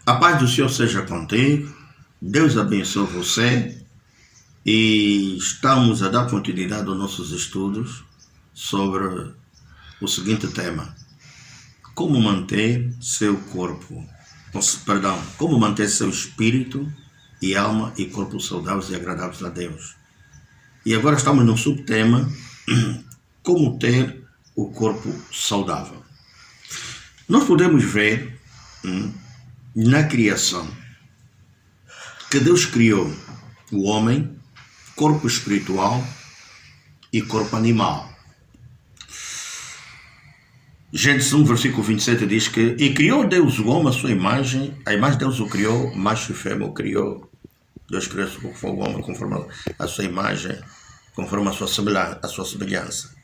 A paz do Senhor seja contigo, Deus abençoe você e estamos a dar continuidade aos nossos estudos sobre o seguinte tema: como manter seu corpo, como manter seu espírito e alma e corpo saudáveis e agradáveis a Deus. E agora estamos no subtema: como ter o corpo saudável. Nós podemos ver na criação que Deus criou o homem, corpo espiritual e corpo animal. Gênesis 1, versículo 27 diz que: e criou Deus o homem à sua imagem, a imagem de Deus o criou, macho e fêmea o criou. Deus criou o homem conforme a sua imagem, conforme a sua semelhança.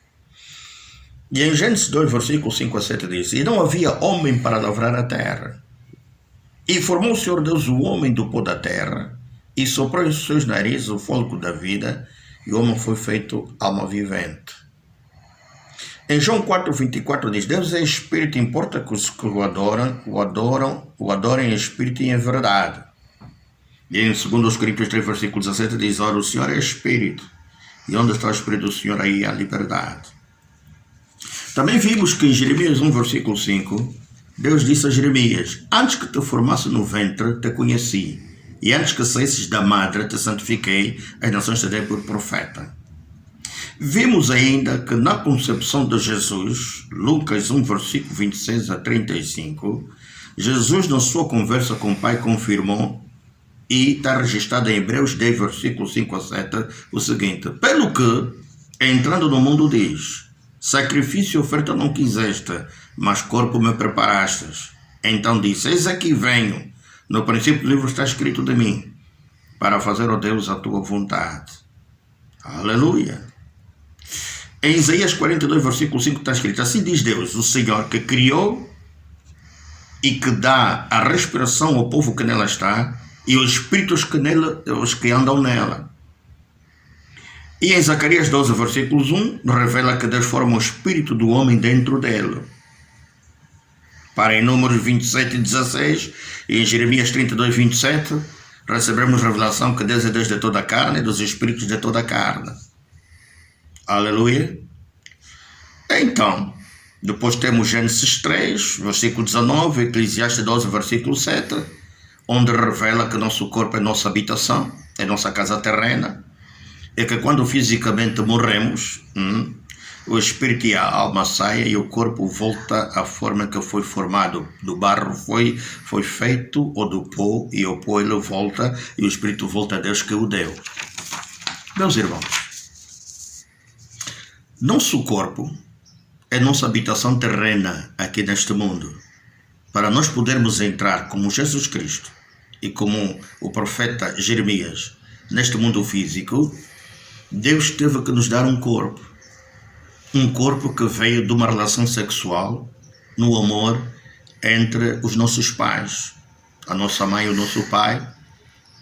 E em Gênesis 2, versículo 5 a 7 diz: e não havia homem para lavrar a terra. E formou o Senhor Deus o homem do pó da terra, e soprou em seus narizes o fôlego da vida, e o homem foi feito alma vivente. Em João 4, 24 diz: Deus é espírito, importa que os que o adorem em espírito e em verdade. E em 2 Coríntios 3, versículo 17 diz: ora, o Senhor é espírito, e onde está o espírito do Senhor, aí há liberdade. Também vimos que em Jeremias 1, versículo 5, Deus disse a Jeremias: antes que te formasse no ventre, te conheci, e antes que saísses da madre, te santifiquei, as nações te dei por profeta. Vimos ainda que na concepção de Jesus, Lucas 1, versículo 26 a 35, Jesus, na sua conversa com o Pai, confirmou, e está registrado em Hebreus 10, versículo 5 a 7, o seguinte: pelo que, entrando no mundo, diz: sacrifício e oferta não quiseste, mas corpo me preparastes. Então disse: eis aqui venho. No princípio do livro está escrito de mim, para fazer, ó Deus, a tua vontade. Aleluia. Em Isaías 42, versículo 5 está escrito: assim diz Deus, o Senhor, que criou e que dá a respiração ao povo que nela está, e os espíritos os que andam nela. E em Zacarias 12, versículos 1, revela que Deus forma o espírito do homem dentro dele. Para em Números 27 e 16, e em Jeremias 32, 27, recebemos revelação que Deus é Deus de toda a carne e dos espíritos de toda a carne. Aleluia. Então, depois temos Gênesis 3, versículo 19, Eclesiastes 12, versículo 7, onde revela que nosso corpo é nossa habitação, é nossa casa terrena, é que quando fisicamente morremos, o espírito e a alma saem e o corpo volta à forma que foi formado. Do barro foi feito, ou do pó, e o pó ele volta, e o espírito volta a Deus que o deu. Meus irmãos, nosso corpo é nossa habitação terrena aqui neste mundo. Para nós podermos entrar como Jesus Cristo e como o profeta Jeremias neste mundo físico, Deus teve que nos dar um corpo que veio de uma relação sexual, no amor entre os nossos pais, a nossa mãe e o nosso pai,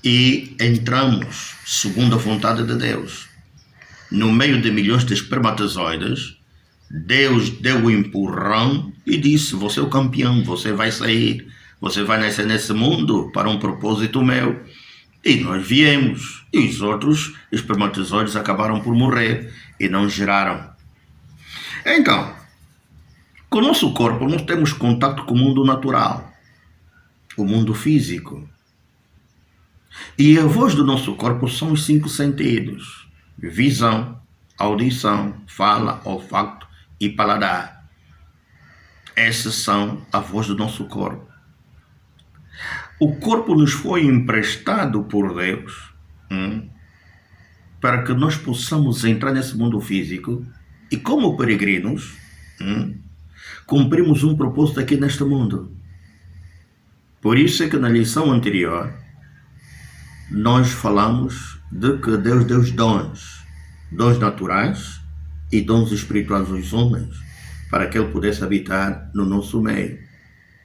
e entramos segundo a vontade de Deus. No meio de milhões de espermatozoides, Deus deu o empurrão e disse: você é o campeão, você vai sair, você vai nascer nesse mundo para um propósito meu. E nós viemos, e os outros espermatozoides acabaram por morrer e não geraram. Então, com o nosso corpo nós temos contato com o mundo natural, o mundo físico. E a voz do nosso corpo são os 5 sentidos: visão, audição, fala, olfato e paladar. Essas são a voz do nosso corpo. O corpo nos foi emprestado por Deus para que nós possamos entrar nesse mundo físico e, como peregrinos, cumprimos um propósito aqui neste mundo. Por isso é que na lição anterior nós falamos de que Deus deu os dons naturais e dons espirituais aos homens, para que Ele pudesse habitar no nosso meio,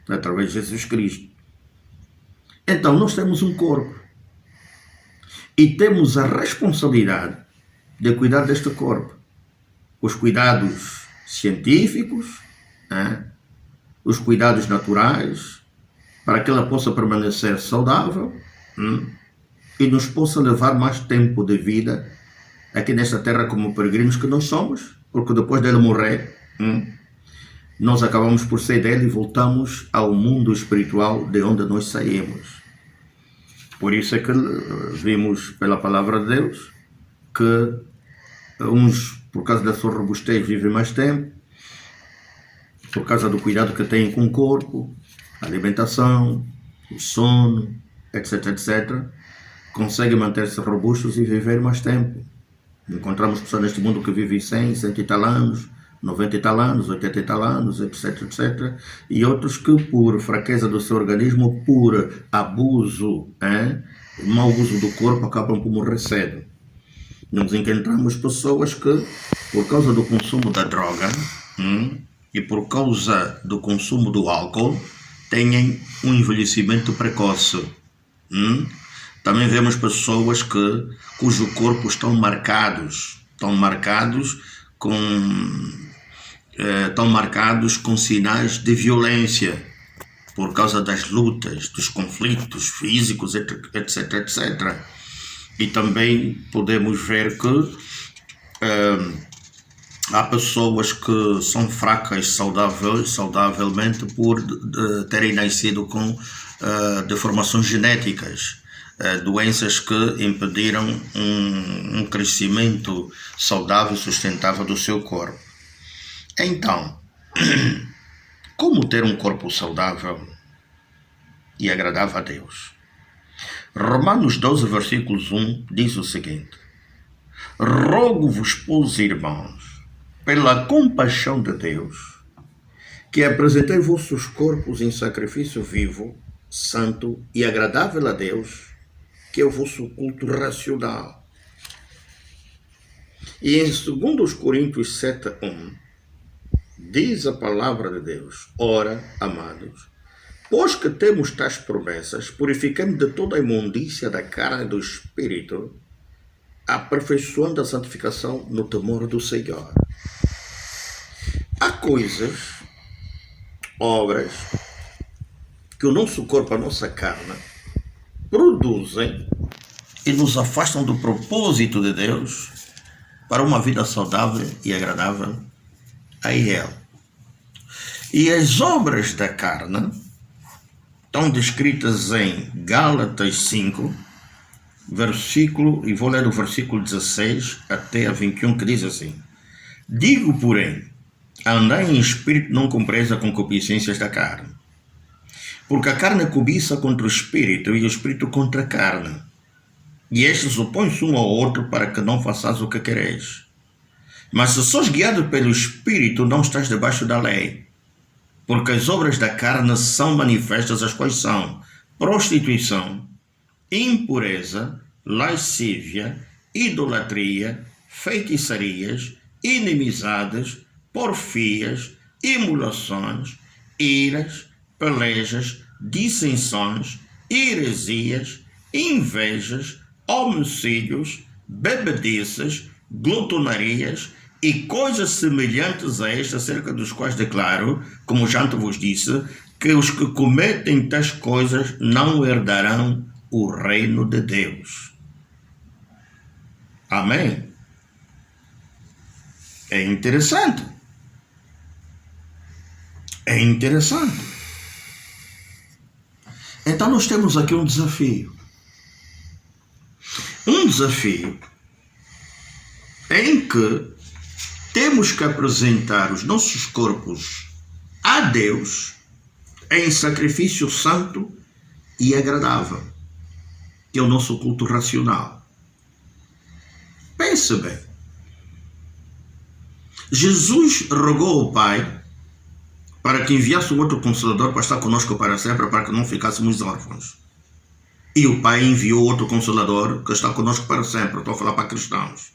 através de Jesus Cristo. Então, nós temos um corpo e temos a responsabilidade de cuidar deste corpo. Os cuidados científicos, os cuidados naturais, para que ela possa permanecer saudável e nos possa levar mais tempo de vida aqui nesta terra como peregrinos que nós somos, porque depois dele morrer, nós acabamos por sair dele e voltamos ao mundo espiritual de onde nós saímos. Por isso é que vimos pela palavra de Deus que uns, por causa da sua robustez, vivem mais tempo, por causa do cuidado que têm com o corpo, a alimentação, o sono, etc, etc, conseguem manter-se robustos e viver mais tempo. Encontramos pessoas neste mundo que vivem 100, 100 e tal anos, 90 e tal anos, 80 e tal anos, etc, etc. E outros que, por fraqueza do seu organismo, por abuso, mau uso do corpo, acabam por morrer cedo. Nós encontramos pessoas que, por causa do consumo da droga e por causa do consumo do álcool, têm um envelhecimento precoce. Também vemos pessoas cujo corpo estão marcados com sinais de violência por causa das lutas, dos conflitos físicos, etc, etc. E também podemos ver que há pessoas que são fracas saudavelmente por terem nascido com deformações genéticas, doenças que impediram um crescimento saudável e sustentável do seu corpo. Então, como ter um corpo saudável e agradável a Deus? Romanos 12, versículos 1 diz o seguinte: rogo-vos, pois, irmãos, pela compaixão de Deus, que apresentei vossos corpos em sacrifício vivo, santo e agradável a Deus, que é o vosso culto racional. E em 2 Coríntios 7:1, diz a palavra de Deus: ora, amados, pois que temos tais promessas, purificando de toda a imundícia da carne e do espírito, aperfeiçoando a santificação no temor do Senhor. Há coisas, obras, que o nosso corpo, a nossa carne, produzem e nos afastam do propósito de Deus para uma vida saudável e agradável a Ele. E as obras da carne estão descritas em Gálatas 5, e vou ler o versículo 16 até a 21, que diz assim: digo, porém, andai em espírito, não cumpreis as concupiscências da carne. Porque a carne cobiça contra o espírito e o espírito contra a carne. E estes opõem-se um ao outro para que não façais o que quereis. Mas se sois guiado pelo espírito, não estás debaixo da lei. Porque as obras da carne são manifestas, as quais são prostituição, impureza, lascívia, idolatria, feitiçarias, inimizades, porfias, emulações, iras, pelejas, dissensões, heresias, invejas, homicídios, bebedices, glutonarias e coisas semelhantes a estas, acerca dos quais declaro, como já te vos disse, que os que cometem tais coisas não herdarão o reino de Deus. Amém? É interessante. É interessante. Então nós temos aqui um desafio. Um desafio em que temos que apresentar os nossos corpos a Deus em sacrifício santo e agradável, que é o nosso culto racional. Pense bem. Jesus rogou ao Pai para que enviasse um outro Consolador para estar conosco para sempre, para que não ficássemos órfãos. E o Pai enviou outro Consolador que está conosco para sempre. Estou a falar para cristãos.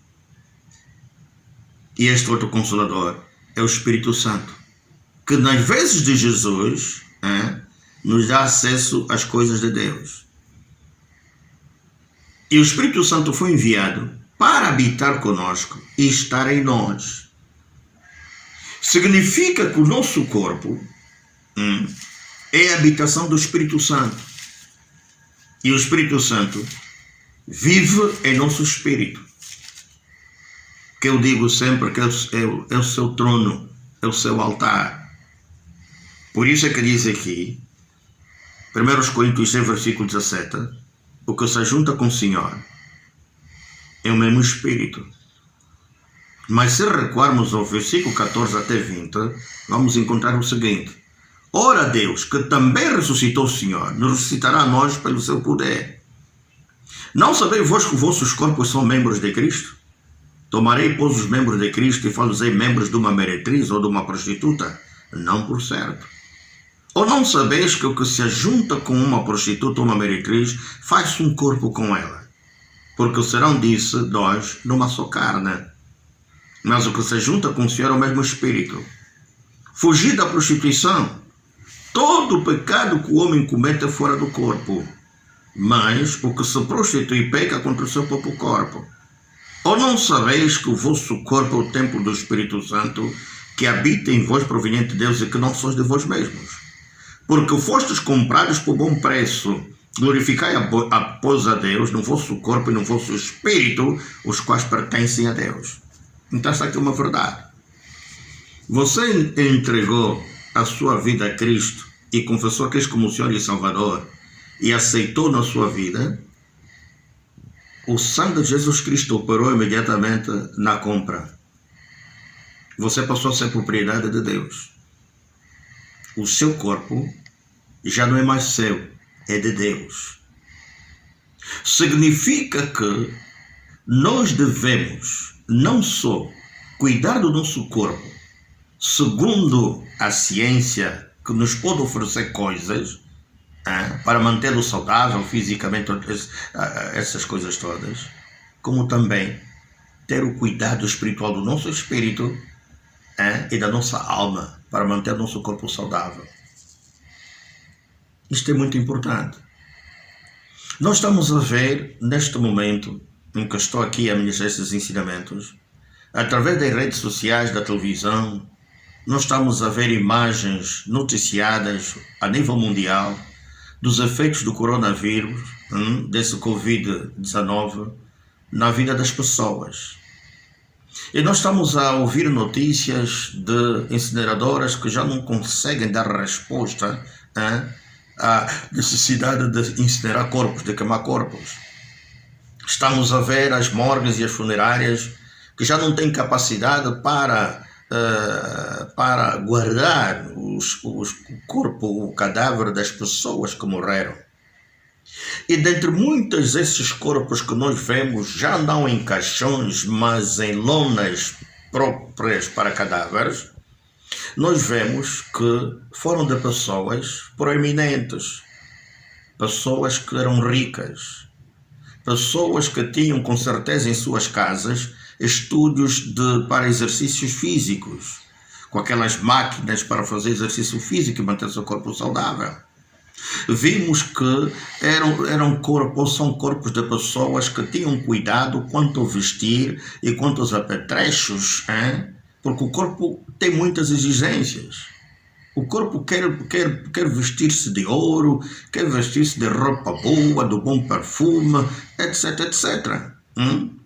E este outro Consolador é o Espírito Santo, que nas vezes de Jesus nos dá acesso às coisas de Deus. E o Espírito Santo foi enviado para habitar conosco e estar em nós. Significa que o nosso corpo é a habitação do Espírito Santo. E o Espírito Santo vive em nosso espírito. Que eu digo sempre que é o seu trono, é o seu altar. Por isso é que diz aqui, 1 Coríntios 6, versículo 17, o que se junta com o Senhor é o mesmo espírito. Mas se recuarmos ao versículo 14 até 20, vamos encontrar o seguinte: ora Deus, que também ressuscitou o Senhor, nos ressuscitará a nós pelo seu poder. Não sabeis vós que vossos corpos são membros de Cristo? Tomarei, pois, os membros de Cristo e falosei membros de uma meretriz ou de uma prostituta? Não por certo. Ou não sabeis que o que se ajunta com uma prostituta ou uma meretriz faz um corpo com ela? Porque serão, disse, dois numa só carne. Mas o que se junta com o Senhor é o mesmo Espírito. Fugir da prostituição. Todo o pecado que o homem comete é fora do corpo. Mas o que se prostitui peca contra o seu próprio corpo. Ou não sabeis que o vosso corpo é o templo do Espírito Santo, que habita em vós proveniente de Deus e que não sois de vós mesmos? Porque fostes comprados por bom preço. Glorificai após a Deus no vosso corpo e no vosso espírito, os quais pertencem a Deus. Então esta aqui é uma verdade. Você entregou a sua vida a Cristo e confessou Cristo como Senhor e Salvador e aceitou na sua vida, o sangue de Jesus Cristo operou imediatamente na compra. Você passou a ser propriedade de Deus. O seu corpo já não é mais seu, é de Deus. Significa que nós devemos não só cuidar do nosso corpo, segundo a ciência que nos pode oferecer coisas, para mantê-lo saudável fisicamente, essas coisas todas, como também ter o cuidado espiritual do nosso espírito e da nossa alma, para manter o nosso corpo saudável. Isto é muito importante. Nós estamos a ver, neste momento em que estou aqui a ministrar esses ensinamentos, através das redes sociais, da televisão, nós estamos a ver imagens noticiadas a nível mundial dos efeitos do coronavírus, desse Covid-19, na vida das pessoas. E nós estamos a ouvir notícias de incineradoras que já não conseguem dar resposta à necessidade de incinerar corpos, de queimar corpos. Estamos a ver as morgues e as funerárias que já não têm capacidade para guardar o corpo, o cadáver das pessoas que morreram. E dentre muitos desses corpos que nós vemos, já não em caixões, mas em lonas próprias para cadáveres, nós vemos que foram de pessoas proeminentes, pessoas que eram ricas, pessoas que tinham com certeza em suas casas estúdios para exercícios físicos, com aquelas máquinas para fazer exercício físico e manter seu corpo saudável. Vimos que são corpos de pessoas que tinham cuidado quanto ao vestir e quanto aos apetrechos, porque o corpo tem muitas exigências. O corpo quer vestir-se de ouro, quer vestir-se de roupa boa, do bom perfume, etc, etc.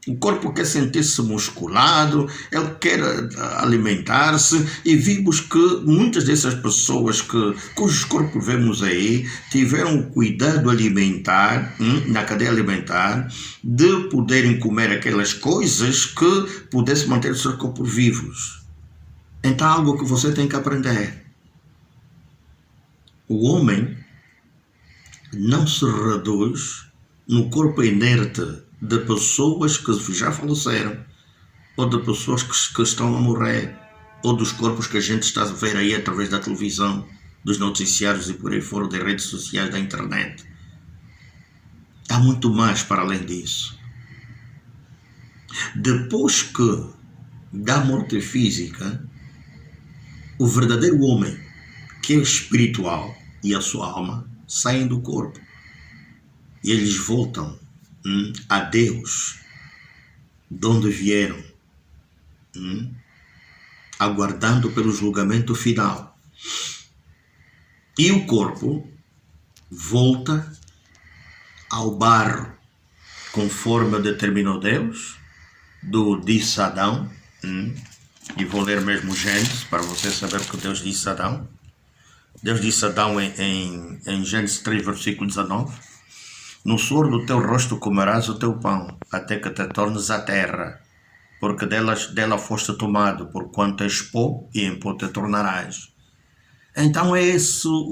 O corpo quer sentir-se musculado, ele quer alimentar-se, e vimos que muitas dessas pessoas cujos corpos vemos aí tiveram o cuidado alimentar, na cadeia alimentar, de poderem comer aquelas coisas que pudessem manter os seus corpos vivos. Então é algo que você tem que aprender. O homem não se reduz no corpo inerte de pessoas que já faleceram, ou de pessoas que estão a morrer, ou dos corpos que a gente está a ver aí através da televisão, dos noticiários e por aí fora, das redes sociais, da internet. Há muito mais para além disso. Depois da morte física, o verdadeiro homem, que é espiritual, e a sua alma saem do corpo e eles voltam a Deus, de onde vieram, aguardando pelo julgamento final. E o corpo volta ao barro, conforme determinou Deus, disse Adão, e vou ler mesmo Gênesis, para você saber o que Deus disse a Adão. Deus disse a Adão em Gênesis 3, versículo 19, no suor do teu rosto comerás o teu pão, até que te tornes a terra, porque dela foste tomado, porquanto és pó, e em pó te tornarás. Então é isso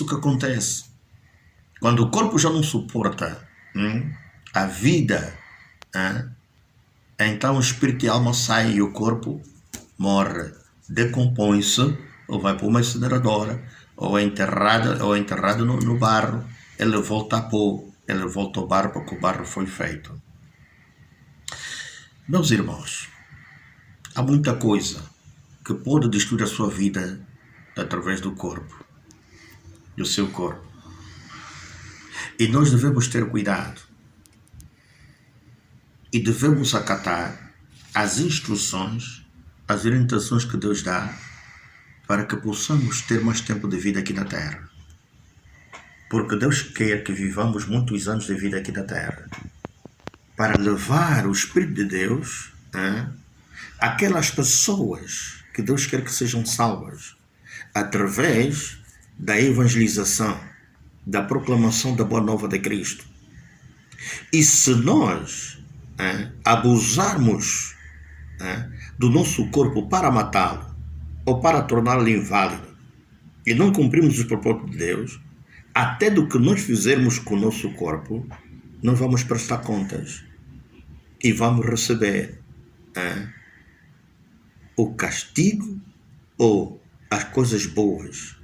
que acontece. Quando o corpo já não suporta a vida, então o espírito e a alma saem e o corpo morre, decompõe-se, ou vai para uma incineradora, ou é enterrado no barro, ele volta a pó, ele volta ao barro porque o barro foi feito. Meus irmãos, há muita coisa que pode destruir a sua vida através do corpo, do seu corpo. E nós devemos ter cuidado e devemos acatar as instruções, as orientações que Deus dá para que possamos ter mais tempo de vida aqui na Terra. Porque Deus quer que vivamos muitos anos de vida aqui na Terra para levar o Espírito de Deus àquelas pessoas que Deus quer que sejam salvas através da evangelização, da proclamação da boa nova de Cristo. E se nós abusarmos do nosso corpo para matá-lo ou para torná-lo inválido e não cumprirmos os propósitos de Deus, até do que nós fizermos com o nosso corpo, nós vamos prestar contas e vamos receber o castigo ou as coisas boas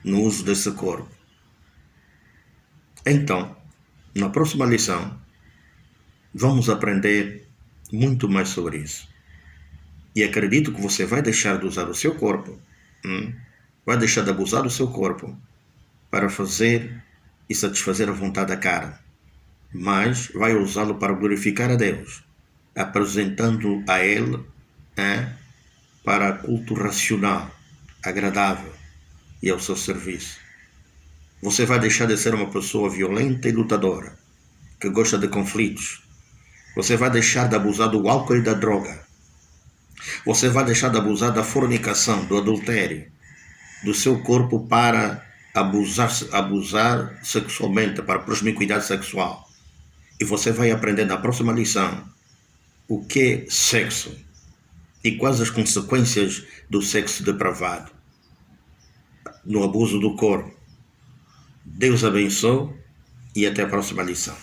no uso desse corpo. Então, na próxima lição, vamos aprender muito mais sobre isso. E acredito que você vai deixar de usar o seu corpo, vai deixar de abusar do seu corpo para fazer e satisfazer a vontade da carne, mas vai usá-lo para glorificar a Deus, apresentando a Ele para culto racional, agradável e ao seu serviço. Você vai deixar de ser uma pessoa violenta e lutadora, que gosta de conflitos. Você vai deixar de abusar do álcool e da droga. Você vai deixar de abusar da fornicação, do adultério, do seu corpo para abusar sexualmente, para promiscuidade sexual. E você vai aprender na próxima lição o que é sexo e quais as consequências do sexo depravado, no abuso do corpo. Deus abençoe e até a próxima lição.